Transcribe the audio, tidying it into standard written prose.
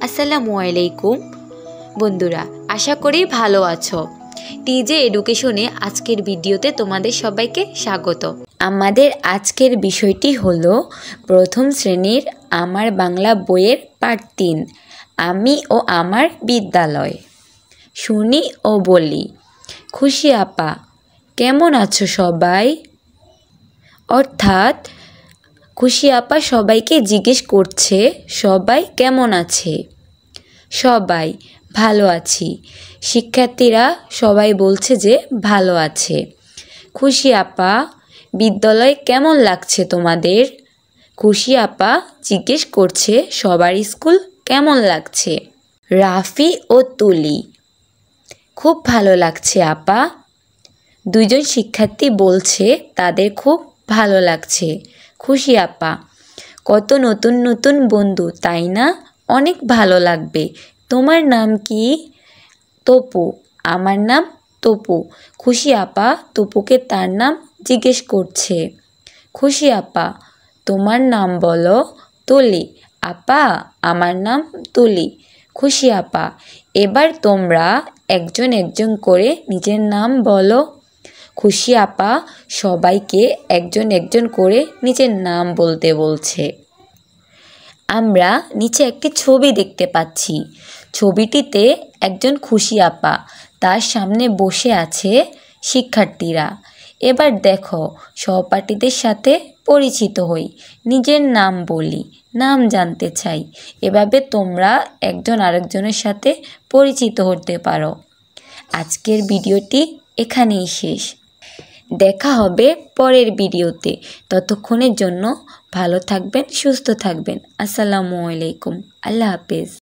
আসসালামু আলাইকুম বন্ধুরা, আশা করি ভালো আছো। টিজে এডুকেশনে আজকের ভিডিওতে তোমাদের সবাইকে স্বাগত। আমাদের আজকের বিষয়টি হলো প্রথম শ্রেণীর আমার বাংলা বইয়ের পাঠ 3, আমি ও আমার বিদ্যালয়। শুনি ও বলি। খুশি আপা, কেমন আছো সবাই? অর্থাৎ খুশি আপা সবাইকে জিজ্ঞেস করছে সবাই কেমন আছে। সবাই ভালো আছি। শিক্ষার্থীরা সবাই বলছে যে ভালো আছে। খুশি আপা, বিদ্যালয় কেমন লাগছে তোমাদের? খুশি আপা জিজ্ঞেস করছে সবার স্কুল কেমন লাগছে। রাফি ও তুলি, খুব ভালো লাগছে আপা। দুইজন শিক্ষার্থী বলছে তাদের খুব ভালো লাগছে। খুশি আপা, কত নতুন নতুন বন্ধু তাই না? অনেক ভালো লাগবে। তোমার নাম কি? তপু। আমার নাম তপু। খুশি আপা তপুকে তার নাম জিজ্ঞেস করছে। খুশি আপা, তোমার নাম বলো। তুলি। আপা, আমার নাম তুলি। খুশি আপা, এবার তোমরা একজন একজন করে নিজের নাম বলো। খুশি আপা সবাইকে একজন একজন করে নিজের নাম বলতে বলছে। আমরা নিচে একটি ছবি দেখতে পাচ্ছি। ছবিটিতে একজন খুশি আপা, তার সামনে বসে আছে শিক্ষার্থীরা। এবার দেখো, সহপাঠীদের সাথে পরিচিত হই, নিজের নাম বলি, নাম জানতে চাই। এভাবে তোমরা একজন আরেকজনের সাথে পরিচিত হতে পারো। আজকের ভিডিওটি এখানেই শেষ। দেখা হবে পরের ভিডিওতে। ততক্ষণের জন্য ভালো থাকবেন, সুস্থ থাকবেন। আসসালামু আলাইকুম। আল্লাহ হাফেজ।